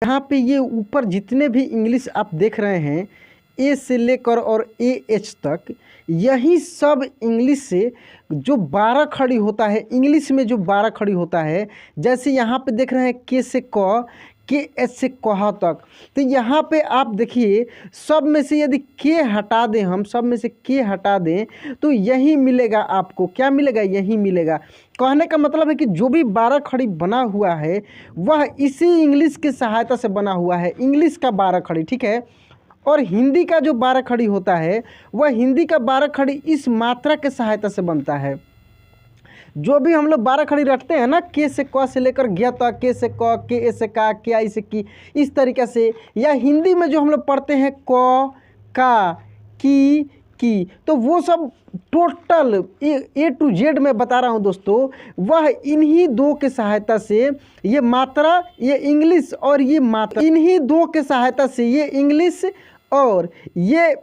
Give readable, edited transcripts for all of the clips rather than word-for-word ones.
यहाँ पे ये ऊपर जितने भी इंग्लिश आप देख रहे हैं, ए से लेकर और ए एच तक, यही सब इंग्लिश से जो 12 खड़ी होता है, इंग्लिश में जो 12 खड़ी होता है, जैसे यहाँ पे देख रहे हैं के से क, के एच से कह तक, तो यहाँ पे आप देखिए सब में से यदि के हटा दें, हम सब में से के हटा दें तो यही मिलेगा आपको। क्या मिलेगा? यही मिलेगा। कहने का मतलब है कि जो भी 12 खड़ी बना हुआ है वह इसी इंग्लिश की सहायता से बना हुआ है, इंग्लिश का 12 खड़ी, ठीक है। और हिंदी का जो 12 खड़ी होता है वह हिंदी का 12 खड़ी इस मात्रा के सहायता से बनता है। जो भी हम लोग 12 खड़ी रखते हैं ना, के से क से लेकर ज्ञ तक, के से क, के ए से का, के आई से की, इस तरीके से, या हिंदी में जो हम लोग पढ़ते हैं क, का, की, तो वो सब टोटल ए टू जेड में बता रहा हूँ दोस्तों, वह इन्हीं दो के सहायता से ये मात्रा, ये इंग्लिश और ये मात्रा, इन्हीं दो के सहायता से ये इंग्लिश और ये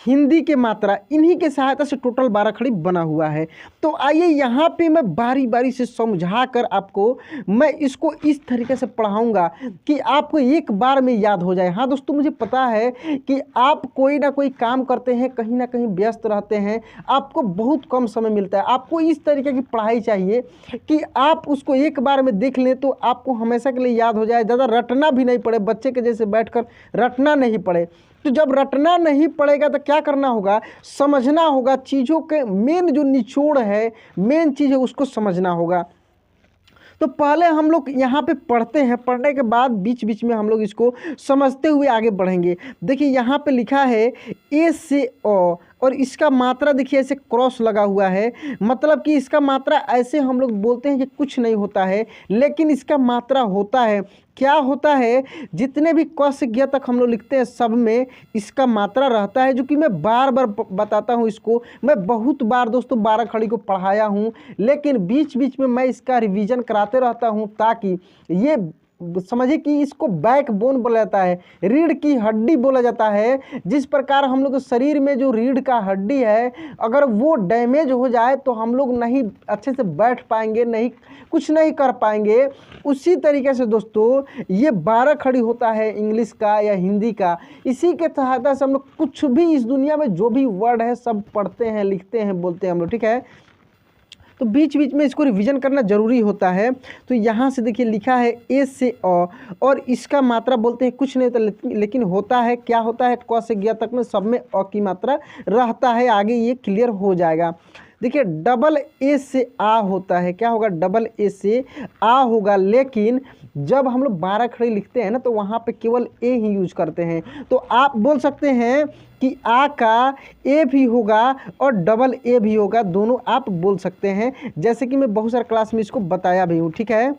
हिंदी के मात्रा, इन्हीं के सहायता से टोटल 12 खड़ी बना हुआ है। तो आइए यहाँ पे मैं बारी बारी से समझा कर आपको मैं इसको इस तरीके से पढ़ाऊँगा कि आपको एक बार में याद हो जाए। हाँ दोस्तों, मुझे पता है कि आप कोई ना कोई काम करते हैं, कहीं ना कहीं व्यस्त रहते हैं, आपको बहुत कम समय मिलता है। आपको इस तरीके की पढ़ाई चाहिए कि आप उसको एक बार में देख लें तो आपको हमेशा के लिए याद हो जाए, ज़्यादा रटना भी नहीं पड़े, बच्चे के जैसे बैठकर रटना नहीं पड़े। तो जब रटना नहीं पड़ेगा तो क्या करना होगा? समझना होगा, चीज़ों के मेन जो निचोड़ है, मेन चीज़ है, उसको समझना होगा। तो पहले हम लोग यहाँ पे पढ़ते हैं, पढ़ने के बाद बीच बीच में हम लोग इसको समझते हुए आगे बढ़ेंगे। देखिए यहाँ पे लिखा है ए से ओ, और इसका मात्रा देखिए ऐसे क्रॉस लगा हुआ है, मतलब कि इसका मात्रा ऐसे हम लोग बोलते हैं कि कुछ नहीं होता है, लेकिन इसका मात्रा होता है। क्या होता है? जितने भी क से ज्ञ तक हम लोग लिखते हैं सब में इसका मात्रा रहता है, जो कि मैं बार बार बताता हूँ। इसको मैं बहुत बार दोस्तों 12 खड़ी को पढ़ाया हूँ, लेकिन बीच बीच में मैं इसका रिवीजन कराते रहता हूँ ताकि ये समझिए कि इसको बैकबोन बोला जाता है, रीढ़ की हड्डी बोला जाता है। जिस प्रकार हम लोग के शरीर में जो रीढ़ का हड्डी है, अगर वो डैमेज हो जाए तो हम लोग नहीं अच्छे से बैठ पाएंगे, नहीं कुछ नहीं कर पाएंगे। उसी तरीके से दोस्तों ये 12 खड़ी होता है इंग्लिश का या हिंदी का। इसी के सहायता से हम लोग कुछ भी इस दुनिया में जो भी वर्ड है सब पढ़ते हैं, लिखते हैं, बोलते हैं हम लोग, ठीक है। तो बीच बीच में इसको रिवीजन करना जरूरी होता है। तो यहाँ से देखिए लिखा है ए से अ, और इसका मात्रा बोलते हैं कुछ नहीं होता, लेकिन होता है, क्या होता है? क से ज्ञ तक में सब में अ की मात्रा रहता है। आगे ये क्लियर हो जाएगा। देखिए डबल ए से आ होता है, क्या होगा? डबल ए से आ होगा, लेकिन जब हम लोग 12 खड़ी लिखते हैं ना तो वहाँ पे केवल ए ही यूज करते हैं। तो आप बोल सकते हैं कि आ का ए भी होगा और डबल ए भी होगा, दोनों आप बोल सकते हैं, जैसे कि मैं बहुत सारे क्लास में इसको बताया भी हूँ, ठीक है।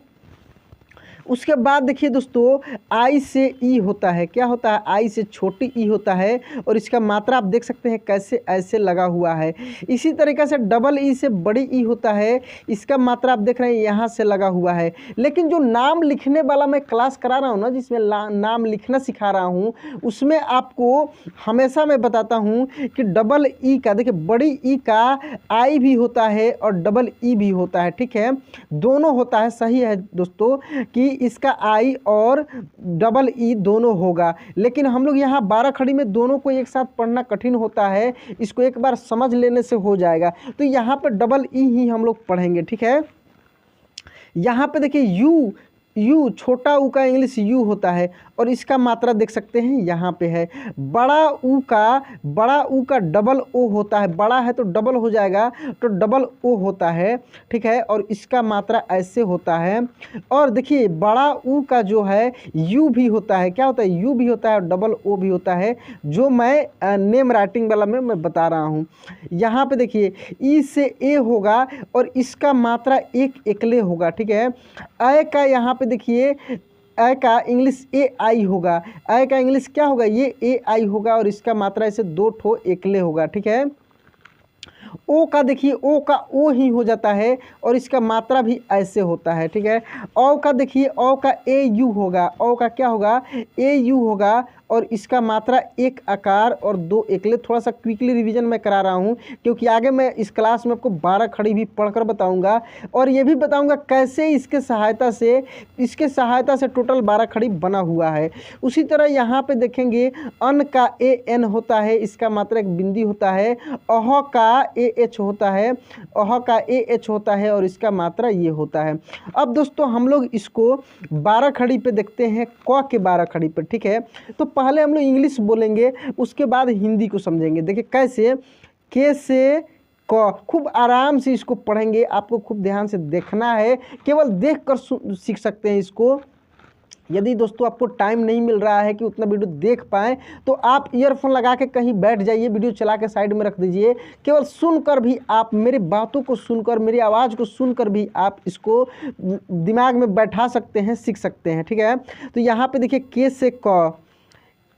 उसके बाद देखिए दोस्तों आई से ई होता है, क्या होता है? आई से छोटी ई होता है, और इसका मात्रा आप देख सकते हैं कैसे ऐसे लगा हुआ है। इसी तरीके से डबल ई से बड़ी ई होता है, इसका मात्रा आप देख रहे हैं यहाँ से लगा हुआ है। लेकिन जो नाम लिखने वाला मैं क्लास करा रहा हूँ ना, जिसमें नाम लिखना सिखा रहा हूँ, उसमें आपको हमेशा मैं बताता हूँ कि डबल ई का, देखिए बड़ी ई का आई भी होता है और डबल ई भी होता है, ठीक है, दोनों होता है। सही है दोस्तों कि इसका आई और डबल ई दोनों होगा, लेकिन हम लोग यहाँ 12 खड़ी में दोनों को एक साथ पढ़ना कठिन होता है, इसको एक बार समझ लेने से हो जाएगा। तो यहाँ पर डबल ई ही हम लोग पढ़ेंगे, ठीक है। यहाँ पे देखिए यू छोटा ऊ का इंग्लिश यू होता है, और इसका मात्रा देख सकते हैं यहाँ पे है। बड़ा ऊ का डबल ओ होता है, बड़ा है तो डबल हो जाएगा, तो डबल ओ होता है, ठीक है, और इसका मात्रा ऐसे होता है। और देखिए बड़ा ऊ का जो है यू भी होता है, क्या होता है? यू भी होता है और डबल ओ भी होता है, जो मैं नेम राइटिंग वाला में मैं बता रहा हूँ। यहाँ पे देखिए ई से ए होगा और इसका मात्रा एक एकले होगा, ठीक है। ए का यहाँ पे देखिए ए का इंग्लिश ए आई होगा, ए का इंग्लिश क्या होगा? ये ए आई होगा, और इसका मात्रा ऐसे 2 ठो एकले होगा, ठीक है। ओ का देखिए ओ का ओ ही हो जाता है, और इसका मात्रा भी ऐसे होता है, ठीक है। औ का देखिए औ का ए यू होगा, औ का क्या होगा? ए यू होगा, और इसका मात्रा एक आकार और दो एकले। थोड़ा सा क्विकली रिवीजन मैं करा रहा हूँ क्योंकि आगे मैं इस क्लास में आपको 12 खड़ी भी पढ़कर बताऊंगा और ये भी बताऊंगा कैसे इसके सहायता से टोटल 12 खड़ी बना हुआ है। उसी तरह यहाँ पे देखेंगे अन का ए एन होता है, इसका मात्रा एक बिंदी होता है। अह का ए एच होता है, अह का ए एच होता है और इसका मात्रा ये होता है। अब दोस्तों हम लोग इसको 12 खड़ी पे देखते हैं, क के 12 खड़ी पे, ठीक है। तो पहले हम लोग इंग्लिश बोलेंगे, उसके बाद हिंदी को समझेंगे। देखिए कैसे, के से क, खूब आराम से इसको पढ़ेंगे, आपको खूब ध्यान से देखना है, केवल देख कर सीख सकते हैं इसको। यदि दोस्तों आपको टाइम नहीं मिल रहा है कि उतना वीडियो देख पाएँ तो आप ईयरफोन लगा के कहीं बैठ जाइए, वीडियो चला के साइड में रख दीजिए। केवल सुनकर भी आप मेरी बातों को सुनकर, मेरी आवाज़ को सुनकर भी आप इसको दिमाग में बैठा सकते हैं, सीख सकते हैं, ठीक है। तो यहाँ पे देखिए के से क,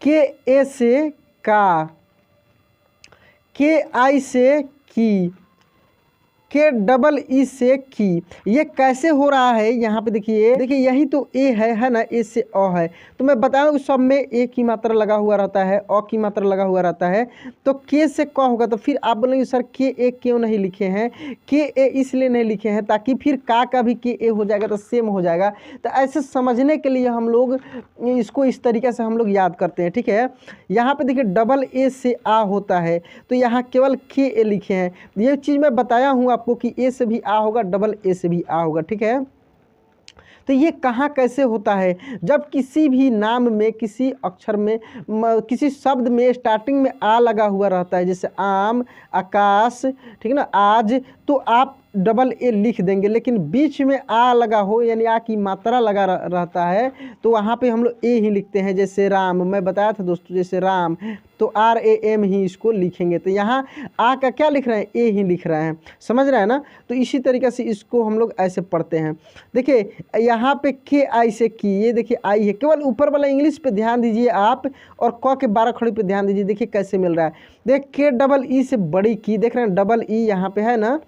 के ए से का, के आई से की, के डबल ई से की। ये कैसे हो रहा है यहाँ पे देखिए यही तो ए है ना, ए से अ है। तो मैं बताऊँ सब में ए की मात्रा लगा हुआ रहता है, अ की मात्रा लगा हुआ रहता है। तो के से क होगा तो फिर आप बोलेंगे सर के ए क्यों नहीं लिखे हैं, के ए इसलिए नहीं लिखे हैं ताकि फिर का भी के ए हो जाएगा तो सेम हो जाएगा। तो ऐसे समझने के लिए हम लोग इसको इस तरीके से हम लोग याद करते हैं, ठीक है। यहाँ पे देखिए डबल ए से आ होता है तो यहाँ केवल के ए लिखे हैं। ये चीज़ मैं बताया हूँ आपको कि ए से भी आ होगा, डबल ए से भी आ होगा, ठीक है। तो ये कहाँ कैसे होता है, जब किसी भी नाम में, किसी अक्षर में, किसी शब्द में स्टार्टिंग में आ लगा हुआ रहता है, जैसे आम, आकाश, ठीक है ना, आज, तो आप डबल ए लिख देंगे। लेकिन बीच में आ लगा हो यानी आ की मात्रा लगा रहता है तो वहाँ पे हम लोग ए ही लिखते हैं। जैसे राम, मैं बताया था दोस्तों, जैसे राम तो RAM ही इसको लिखेंगे। तो यहाँ आ का क्या लिख रहे हैं, ए ही लिख रहे हैं, समझ रहे हैं ना। तो इसी तरीके से इसको हम लोग ऐसे पढ़ते हैं। देखिए यहाँ पे के आई से की, ये देखिए आई है, केवल ऊपर वाला इंग्लिश पे ध्यान दीजिए आप और क के 12 खड़ी पे ध्यान दीजिए। देखिए कैसे मिल रहा है, देख के डबल ई से बड़ी की, देख रहे हैं डबल ई यहाँ पे है ना,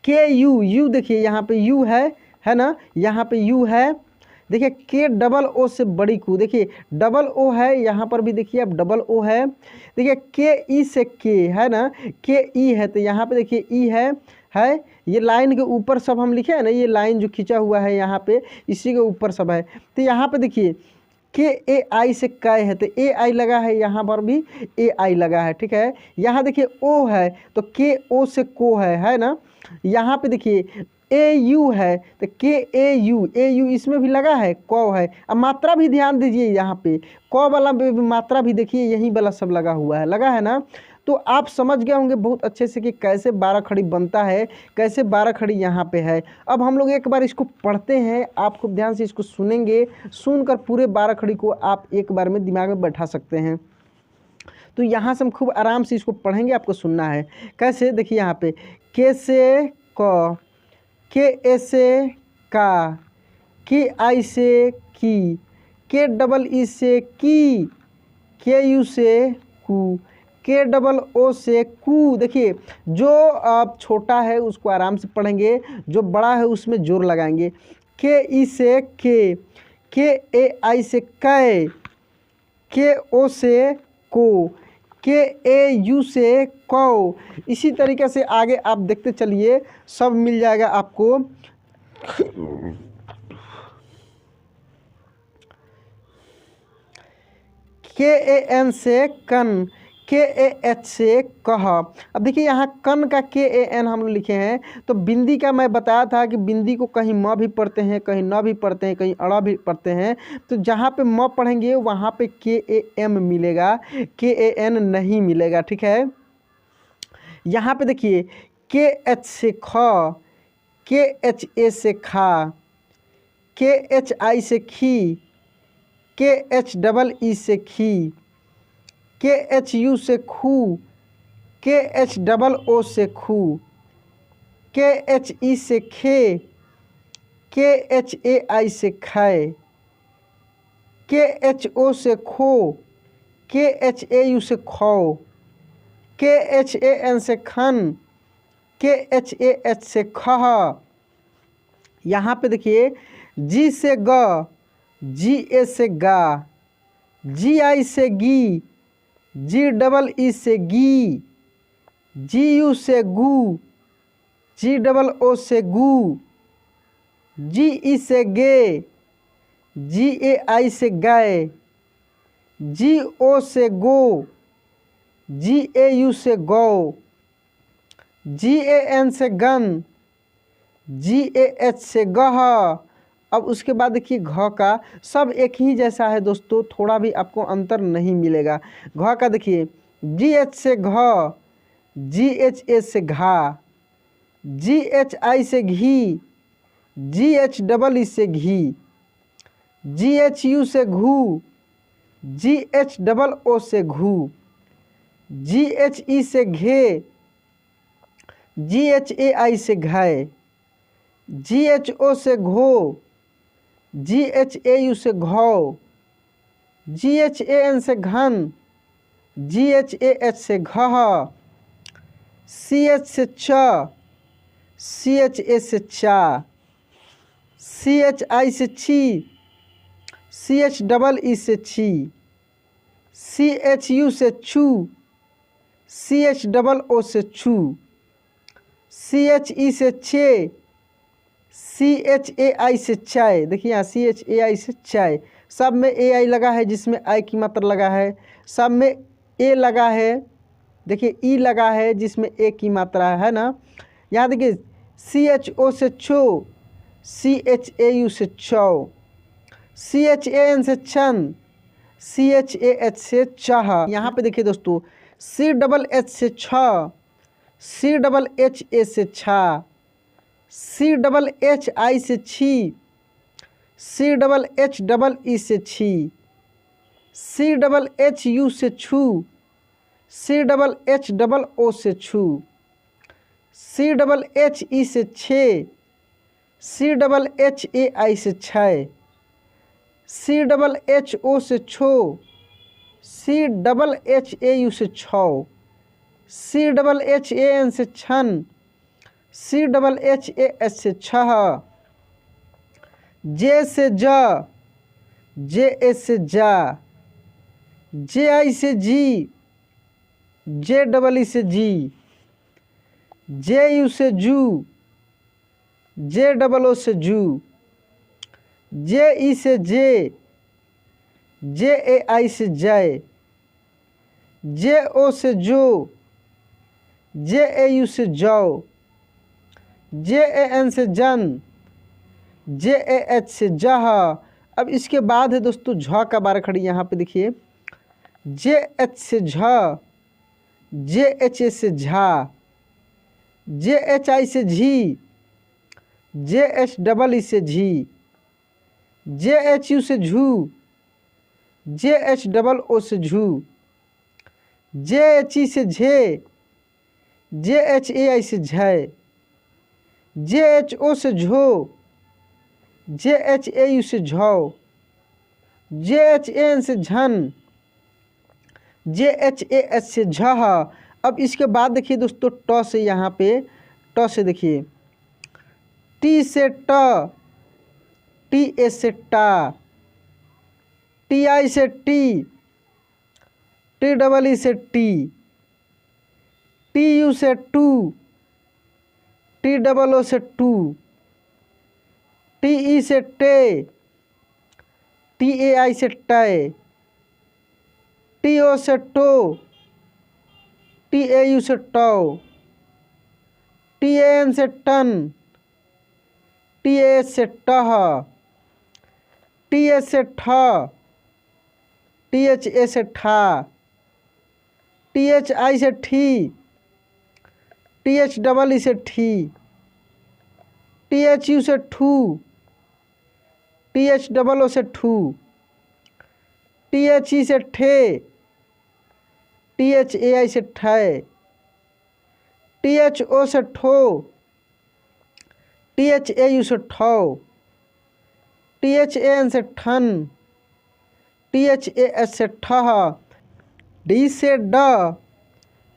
के यू, यू देखिए यहाँ पे यू है ना, यहाँ पे यू है। देखिए के डबल ओ से बड़ी कू, देखिए डबल ओ है, यहाँ पर भी देखिए अब डबल ओ है। देखिए के ई से के है ना, के ई है तो यहाँ पे देखिए ई है। ये लाइन के ऊपर सब हम लिखे हैं ना, ये लाइन जो खींचा हुआ है यहाँ पे इसी के ऊपर सब है। तो यहाँ पे देखिए के ए आई से कै है तो ए आई लगा है, यहाँ पर भी ए आई लगा है, ठीक है। यहाँ देखिए ओ है तो के ओ से को है ना। यहाँ पे देखिए ए यू है तो के ए यू इसमें भी लगा है, क है। अब मात्रा भी ध्यान दीजिए, यहाँ पे क वाला मात्रा भी देखिए यही वाला सब लगा हुआ है, लगा है ना। तो आप समझ गए होंगे बहुत अच्छे से कि कैसे 12 खड़ी बनता है, कैसे 12 खड़ी यहाँ पे है। अब हम लोग एक बार इसको पढ़ते हैं, आप खूब ध्यान से इसको सुनेंगे, सुनकर पूरे 12 खड़ी को आप एक बार में दिमाग में बैठा सकते हैं। तो यहाँ से हम खूब आराम से इसको पढ़ेंगे, आपको सुनना है कैसे। देखिए यहाँ पे के से क, के ए से का, के आई से की, के डबल ई से की, के यू से कू, के डबल ओ से कू। देखिए जो आप छोटा है उसको आराम से पढ़ेंगे, जो बड़ा है उसमें जोर लगाएंगे। के ई से के ए आई से कै, के ओ से को, के ए यू से कौ। इसी तरीके से आगे आप देखते चलिए, सब मिल जाएगा आपको। के ए एन से कन, के ए एच से कह। अब देखिए यहाँ कन का के ए एन हम लोग लिखे हैं, तो बिंदी का मैं बताया था कि बिंदी को कहीं म भी पढ़ते हैं, कहीं न भी पढ़ते हैं, कहीं अड़ा भी पढ़ते हैं। तो जहाँ पे म पढ़ेंगे वहाँ पे के ए एम मिलेगा, के ए एन नहीं मिलेगा, ठीक है। यहाँ पे देखिए के एच से ख, के एच ए से खा, के एच आई से खी, के एच डबल ई से खी, के एच यू से खू, के एच डबल ओ से खू, के एच ई से खे, के एच ए आई से खे, के एच ओ से खो, के एच ए यू से खो, के एच ए एन से खन, के एच ए एच से खह। यहाँ पे देखिए जी से ग, जी ए से गा, जी आई से गी, जी डबल ई से गी, जी यू से गू, जी डबल ओ से गू, जी ई से गे, जी ए आई से गाय, जी ओ से गो, जी ए यू से गौ, जी ए एन से गन, जी ए एच से गह। अब उसके बाद देखिए घ का सब एक ही जैसा है दोस्तों, थोड़ा भी आपको अंतर नहीं मिलेगा। घ का देखिए जी एच से घ, जी एच ए से घा, जी एच आई से घी, जी एच डबल ई से घी, जी एच यू से घू, जी एच डबल ओ से घू, जी एच ई से घे, जी एच ए आई से घाय, जी एच ओ से घो, जी एच ए यू से घौ, जी एच ए एन से घन, जी एच ए एच से घह, सी एच से च, सी एच ए से चा, सी एच आई से छी, सी एच डबल ई से छी, सी एच यू से छू, सी एच डबल ओ से छू, सी एच ई से छे, सी एच ए आई से चाय। देखिए यहाँ सी एच ए आई से चाय, सब में ए आई लगा है जिसमें आई की मात्रा लगा है, सब में ए लगा है, देखिए ई लगा है जिसमें ए की मात्रा है ना। यहाँ देखिए सी एच ओ से छो, सी एच ए यू से चौ, सी एच ए एन से छन, सी एच ए एच से चाह। यहाँ पे देखिए दोस्तों सी डबल एच से छ, सी डबल एच ए से छा, सी डबल एच आई से छी, C double H double E से छी, सी डबल एच यू से छू, C double H double O से छू, सी डबल एच ई से छे, सी डबल एच ए आई से छय, सी डबल एच ओ से छो, C double H A U से छौ, C double H A N से छन, C double H A H से छह, जे से ज, जे ए से जा, जे आई से जी, जे डबल ई से जी, जे यू से जू, जे डबल ओ से जू, जे ई से जे, जे ए आई से जय, जे ओ से जो, जे ए यू से जौ, जे ए एन से जन, जे ए एच से जह। अब इसके बाद है दोस्तों झ का बार खड़ी, यहाँ पे देखिए जे एच से झ, जे एच ए से झा, जे एच आई से झी, जे एच डबल ई से झी, जे एच यू से झू, जे एच डबल ओ से झू, जे एच ई से झे, जे एच ए आई से झय, जे एच ओ से झो, जे एच ए यू से झौ, जे एच ए एन से झन, जे एच ए एच से झह। अब इसके बाद देखिए दोस्तों ट से, यहाँ पे ट से देखिए टी से ट, टी ए से टा, टी आई से टी, टी डबल ई से टी, टी यू से टू, टी डबल ओ से टू, टी ई से टे, टी ए आई से टय, टी ओ से टो, टी ए यू से टौ, टी ए एन से टन, टी ए एच से टह, टी एच से ठ, टी एच ए से ठा, टी एच आई से ठी, टी एच डबल ई से ठी, टी एच यू से ठू, टी एच डबल ओ से ठू, टी एच ई से ठे, टी एच ए आई से ठय, टी एच ओ से ठो, टी एच ए यू से ठौ, टी एच ए एन से ठन, टी एच ए एच से ठह, डी से ड,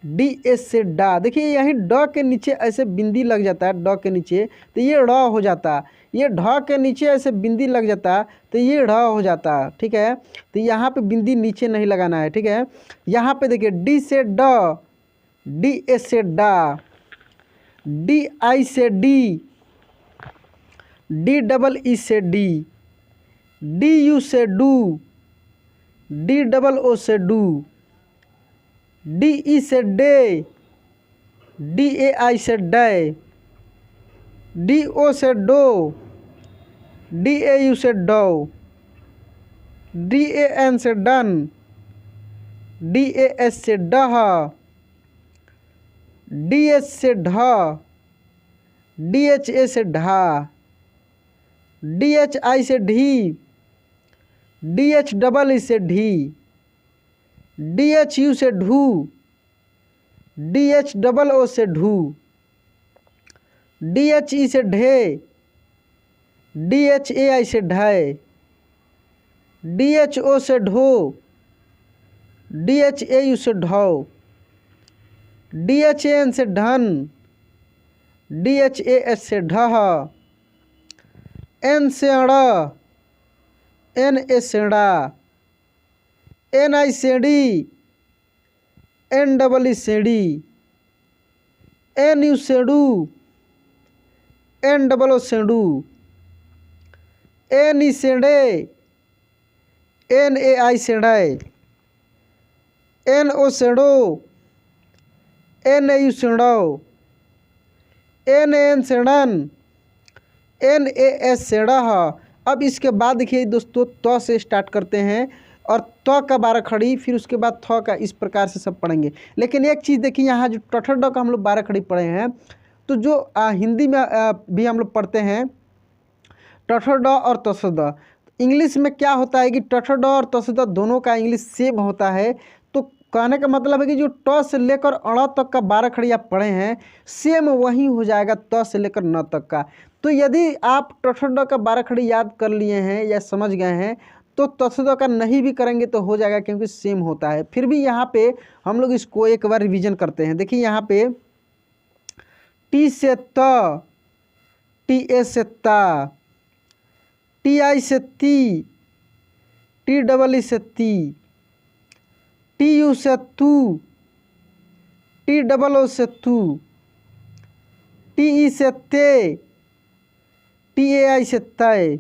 डी एस से डा। देखिए यहीं ड के नीचे ऐसे बिंदी लग जाता है, ड के नीचे तो ये ड़ हो जाता है। ये ढ के नीचे ऐसे बिंदी लग जाता तो ये ढ हो जाता, ठीक है। तो यहाँ पे बिंदी नीचे नहीं लगाना है, ठीक है। यहाँ पे देखिए डी से ड, डी ए से डा, डी आई से डी, डी डबल ई से डी, डी यू से डू, डी डबल ओ से डू, डी ई से डे, डी ए आई से डे, डी ओ से डो, डी ए यू से डो, डी ए एन से डन, डी ए एस से डह, D H से ढ, डी एच ए से ढा, डी एच आई से ढी, डी एच डबल ई से ढी, डी एच यू से ढू, डी एच डबल ओ से ढू, डी एच ई से ढे, डी एच ए आई से ढाई, डी एच ओ से ढो, डी एच ए यू से ढो, डी एच ए एन से ढन, डी एच ए एच से ढह, एन से अड़, एन ए से ड़ा, एन आई से डी, एन डबल ई से डी, एन यू से डू, एन डबल ओ से डू, एन ई से डे, एन ए आई से डे, एन ओ से डो, एन ए यू से डो, एन ए एन से डन, एन ए एस से डह। अब इसके बाद देखिए दोस्तों त से स्टार्ट करते हैं और त का 12 खड़ी, फिर उसके बाद थ का, इस प्रकार से सब पढ़ेंगे। लेकिन एक चीज़ देखिए यहाँ जो ट ड का हम लोग 12 खड़ी पढ़े हैं, तो जो हिंदी में भी हम लोग पढ़ते हैं ट ड और त स द, इंग्लिश में क्या होता है कि ट ड और त स द दोनों का इंग्लिश सेम होता है। तो कहने का मतलब है कि जो ट से लेकर अड़ तक का 12 खड़ी आप पढ़े हैं सेम वही हो जाएगा त से लेकर न तक का। तो यदि आप ट ड का 12 खड़ी याद कर लिए हैं या समझ गए हैं तो त स द का नहीं भी करेंगे तो हो जाएगा, क्योंकि सेम होता है। फिर भी यहाँ पे हम लोग इसको एक बार रिवीजन करते हैं। देखिए यहाँ पे टी से त, टी ए से ता, टी आई से ती, टी डबल ई से ती, टी यू से तू, टी डबल ओ से तू, टी ई से ते, टी ए आई से तय,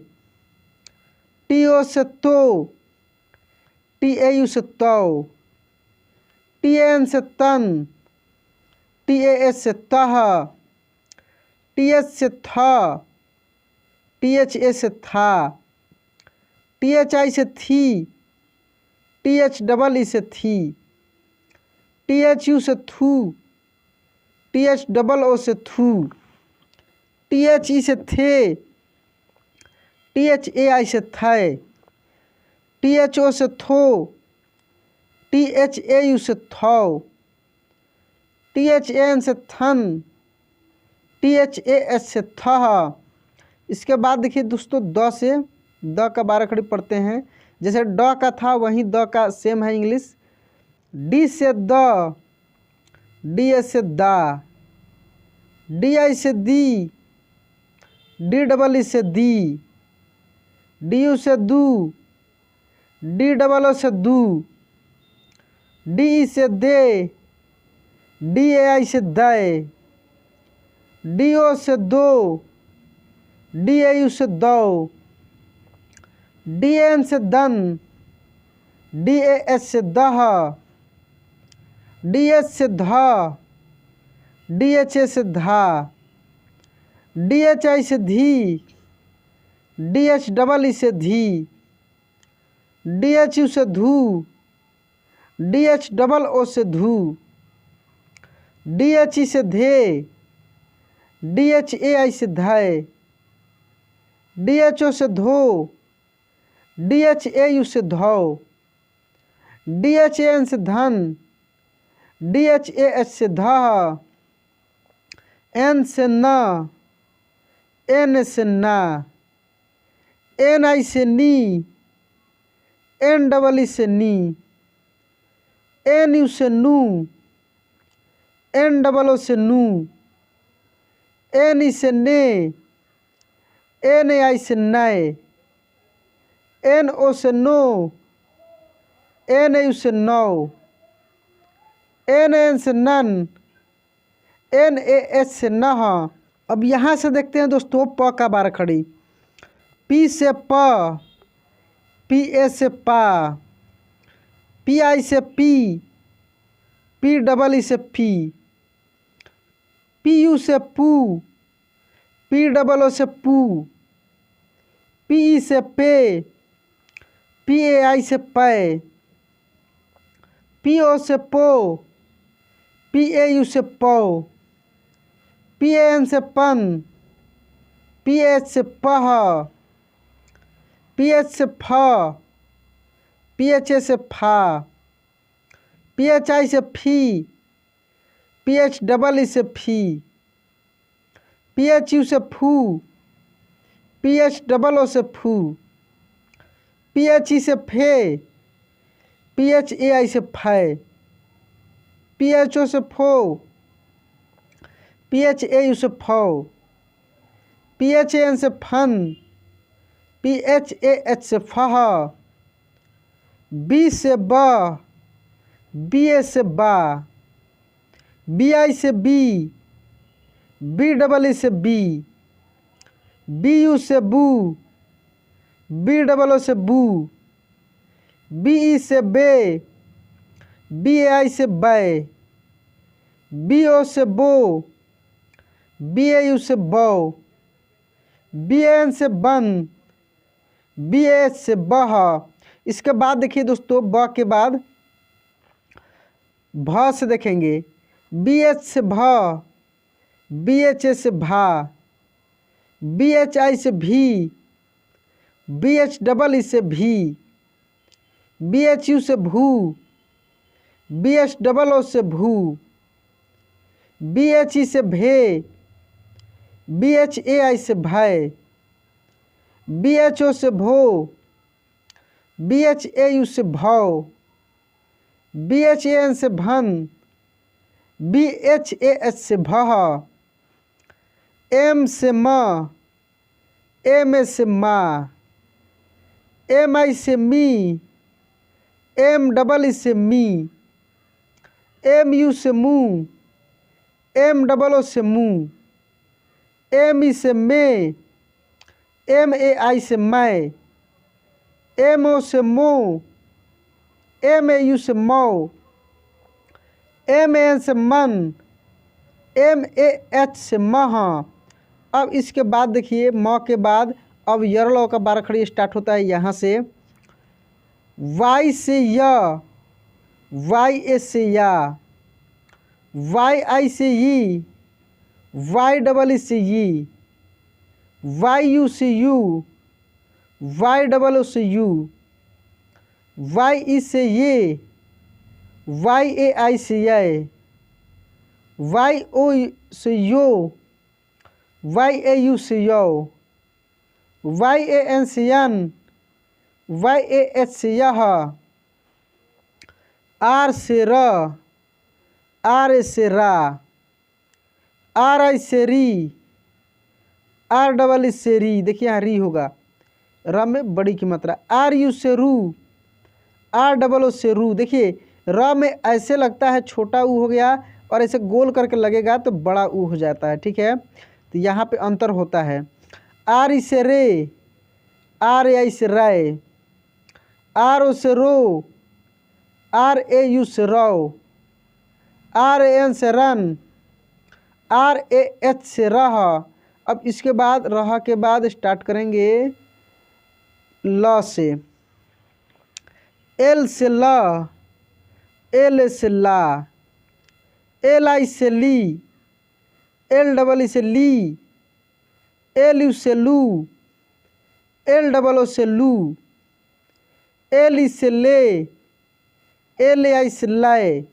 टी ओ से तो, टी ए यू से तो, टी एन से तन, टी ए एस से तह, टी एच से था, टी एच ए से था, टी एच आई से थी, टी एच डबल ई से थी, टी एच यू से थू, टी एच डबल ओ से थू, टी एच ई से थे, टी एच ए आई से थे, टी एच ओ से थो, टी एच ए यू से थो, टी एच एन से थन, टी एच ए एस से थह। इसके बाद देखिए दोस्तों द से द का 12 खड़ी पढ़ते हैं। जैसे ड का था वहीं द का सेम है इंग्लिश। डी से द, डी एस से दा, डी आई से दी, डी डबल ई से दी, डी यू से दू, डी डबल ओ से दू, डी ई से दे, डी ए आई से दे, डी ओ से दो, डी ए यू से दो, डी एन से दन, डी ए एस से दह, डी एच से धा, डी एच ए से धा, डी एच आई से धी, डी एच डबल ई से धी, डी एच यू से धू, डी एच डबल ओ से धू, डी एच ई से धे, डी एच ए आई से धाय, डी एच ओ से धो, डी एच ए यू से धो, डी एच ए एन से धन, डी एच ए एच से धा, एन से न, एन से ना, एन आई से नी, एन डबल ई से नी, एन यू से नू, एन डबल ओ से नू, एन ई से ने, NAI से नए, NO से नो, NAU से नौ, NAN से नन, NAH से नह। अब यहाँ से देखते हैं दोस्तों प का बारह खड़ी। P से प, PA से पा, PI से पी, PEE से फी, PU से पू, POO से पू, PE से पे, PAI से पै, PO से पो, PAU से पौ, PAN से पन, PH से पह, PH से फ, PHA से फा, PHI से फी, PHEE से फी, PHU से फू, PHOO से फू, PHE से फे, PHAI से फै, PHO से फो, PHAU से फौ, PHAN से फन, PHAH से फह, B से ब, BA से बा, BI से बी, BEE से बी, BU से बू, BOO से बू, BE से बे, BAI से बै, BO से बो, BAU से बौ, BAN से बन, BAH से बह। इसके बाद देखिए दोस्तों ब के बाद भ से देखेंगे। BH से भ, BHA से भा, BHI से भी, BHEE से भी, BHU से भू, BHOO से भू, BHE से भे, BHAI से भय, BHO से भो, BHAU से भौ, BHAN से भन, BHAH से भह, M से म, MA से मा, MI से मी, MEE से मी, MU से मू, MOO से मू, ME से मे, MAI से मै, MO से मो, MAU से मौ, MAN से मन, MAH से मह। अब इसके बाद देखिए म के बाद अब यरल का बारह खड़ी स्टार्ट होता है यहाँ से। Y से य, YA से या, YI से ई, YEE से ई, YU से यू, YOO से यू, YE से ये, YAI से य, YO से यो, YAU से यौ, YAN से यन, YAH से यह, R से र, RA से रा, RI से री, REE से री। देखिए यहाँ री होगा, र में बड़ी की मात्रा। RU से रू, ROO से रू। देखिए र में ऐसे लगता है छोटा ऊ हो गया और ऐसे गोल करके लगेगा तो बड़ा ऊ हो जाता है, ठीक है। तो यहाँ पे अंतर होता है। RE से रे, RAI से राय, RO से रो, RAU से रौ, RAN से रन, RAH से रह। अब इसके बाद रह के बाद स्टार्ट करेंगे ल से। L से ल, LA से ला, LI से ली, LEE से ली, LU से लू, LOO से लू, LE से ले, LAI से लाए,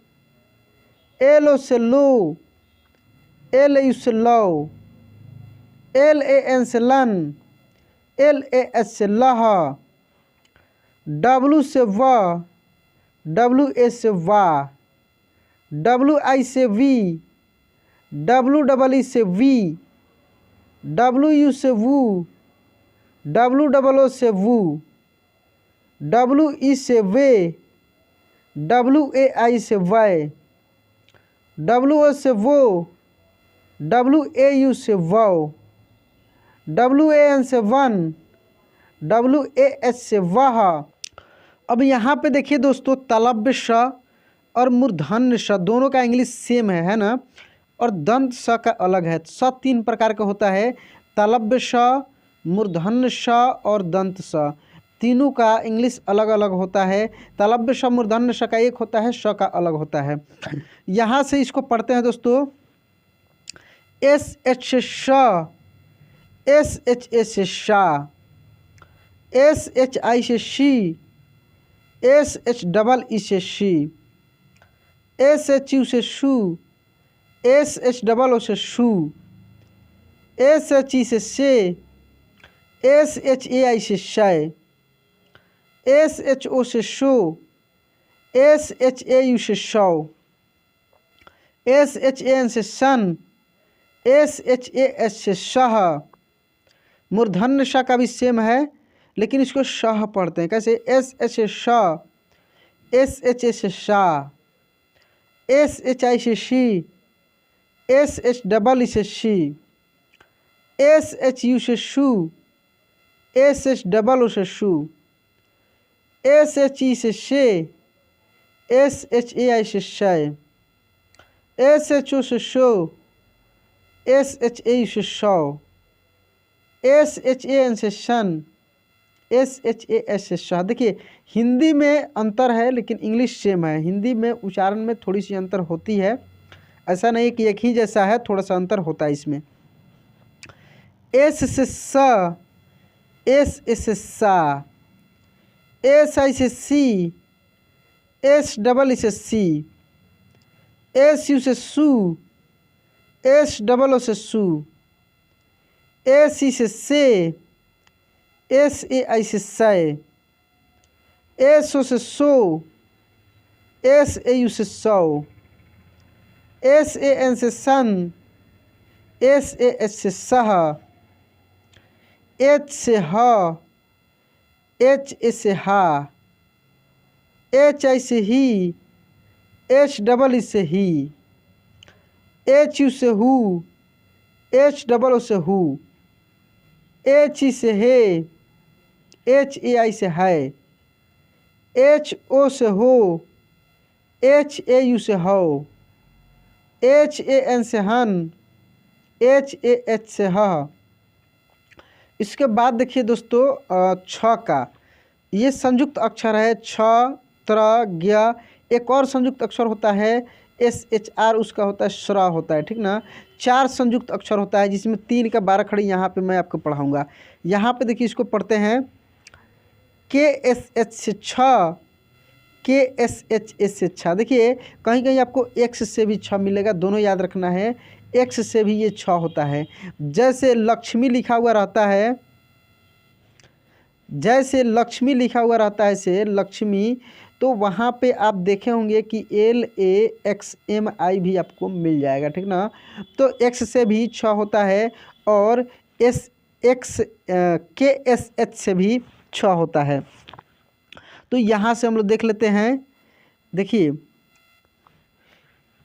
LO से लो, LAU से लो, LAN से लन, LAH से लह, W से व, WA से वा, WI से वी, WEE से वी, WU से वू, डब्लू डबल ओ से वू, डब्लू ई से वे, डब्लू ए आई से वाई, डब्लू ओ से वो, डब्लू ए यू से वाओ, डब्लू ए एन से वन, डब्लू ए एच से वाह। अब यहाँ पे देखिए दोस्तों, तालव्य श और मूर्धन्य श दोनों का इंग्लिश सेम है ना, और दंत स का अलग है। स 3 प्रकार का होता है, तालव्य श, मूर्धन्य श और दंत स, तीनों का इंग्लिश अलग अलग होता है। तालव्य श मूर्धन्य श का एक होता है, श का अलग होता है। यहाँ से इसको पढ़ते हैं दोस्तों, एस एच से श, एस एच ए से शा, एस एच आई से she, S H double E से शी, एस एच यू से शू, एस एच डबल ओ से शू, एस एच ई से शे, एस एच ए आई से शाय, एस एच ओ से show, S H A U से शौ, एस एच ए एन से सन, एस एच ए एस से शाह। मूर्धन्य श का भी सेम है, लेकिन इसको शाह पढ़ते हैं। कैसे? एस एच से शाह, एस एच ए से शाह, एस एच आई से she, S H double E से शी, एस एच यू से शू, एस एच डबल ओ से शू, एस एच ई से शे, एस एच ए आई से शाय, एस एच ओ से show, S H A U से शौ, एस एच ए एन से शन, एस एच ए एस से शाह। देखिए हिंदी में अंतर है, लेकिन इंग्लिश सेम है। हिंदी में उच्चारण में थोड़ी सी अंतर होती है, ऐसा नहीं कि एक ही जैसा है, थोड़ा सा अंतर होता है इसमें। एस से स, एस ए से सा, एस आई से सी, एस डबल ई से सी, एस यू से सू, एस डबल ओ से सू, एस ई से से, एस ए आई से सै, एस ओ से सो, एस ए यू से सौ, एस ए एन से सन, एस ए एच से सह, एच से ह, एच ए से हा, एच आई से ही, एच डबल ई से ही, एच यू से हु, एच डबल ओ से हु, एच ई से हे, एच ए आई से है, एच ओ से हो, एच ए यू से हो, एच ए एन से हन, एच ए एच से ह। इसके बाद देखिए दोस्तों छ का, ये संयुक्त अक्षर है। छ, त्र, ज्ञ। एक और संयुक्त अक्षर होता है एस एच आर, उसका होता है श्र होता है, ठीक ना। 4 संयुक्त अक्षर होता है, जिसमें 3 का 12 खड़ी यहाँ पे मैं आपको पढ़ाऊँगा। यहाँ पे देखिए इसको पढ़ते हैं, के एस एच से छ, के एस एच एस से छ। देखिए कहीं कहीं आपको एक्स से भी छ मिलेगा, दोनों याद रखना है। एक्स से भी ये छ होता है। जैसे लक्ष्मी लिखा हुआ रहता है, जैसे लक्ष्मी लिखा हुआ रहता है से लक्ष्मी, तो वहाँ पे आप देखे होंगे कि LAXMI भी आपको मिल जाएगा, ठीक ना। तो एक्स से भी छ होता है, और KSH से भी छ होता है। तो यहाँ से हम लोग देख लेते हैं। देखिए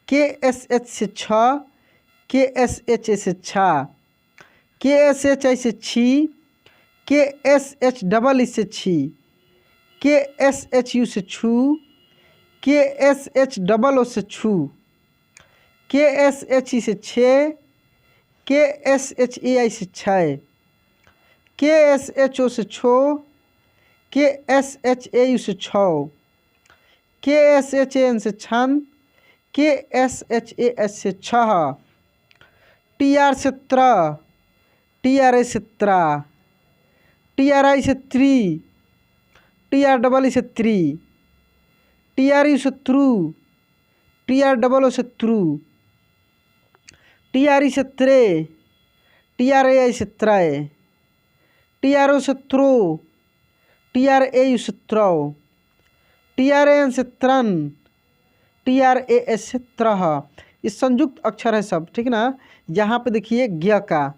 KSH से छ, KSH से छा, KSHI से छी, KSH डबल ई से छी, KSHU से छू, KSH डबल ओ से छू, KSHE से छे, KSHAI से छै, KSHO से छो, KSHAU से छौ, KSHAN से छन, KSHAS से छह, TR से त्र, TRA से त्रा, TRI से त्री, TR डबल ई से त्री, TRU से त्रू, TR डबल ओ से त्रू, TRE से त्रे, TRAI से त्रय, TRO से त्रो, TRAU से त्रौ, TRAN से त्रन, TRAS से त्रह। ये संयुक्त अक्षर है सब, ठीक ना। यहाँ पे देखिए ज्ञ का,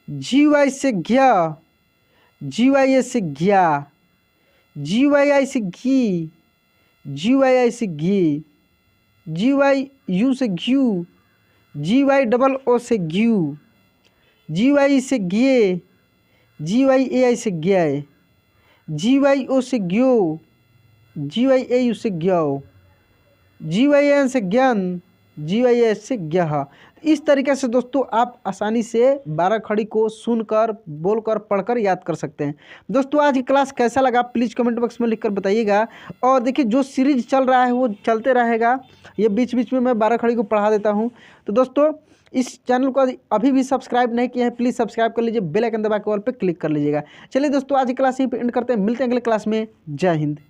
GY से ज्ञ, GYA से ग्या, GYI से घी, GYI से घी, GYU से घ्यू, GYOO से घ्यू, GYE से घे, GYAI से ग्याय, GYO से ग्यो, GYAU से ग्यो, GYN से ज्ञान, GYS से ग्यह। इस तरीके से दोस्तों आप आसानी से 12 खड़ी को सुनकर, बोलकर, पढ़कर याद कर सकते हैं। दोस्तों आज की क्लास कैसा लगा प्लीज़ कमेंट बॉक्स में लिखकर बताइएगा। और देखिए जो सीरीज चल रहा है वो चलते रहेगा, ये बीच बीच में मैं 12 खड़ी को पढ़ा देता हूँ। तो दोस्तों इस चैनल को अभी भी सब्सक्राइब नहीं किया है प्लीज़ सब्सक्राइब कर लीजिए, बेल आइकन दबा के ऑल पे क्लिक कर लीजिएगा। चलिए दोस्तों आज की क्लास यहीं पे एंड करते हैं, मिलते हैं अगले क्लास में। जय हिंद।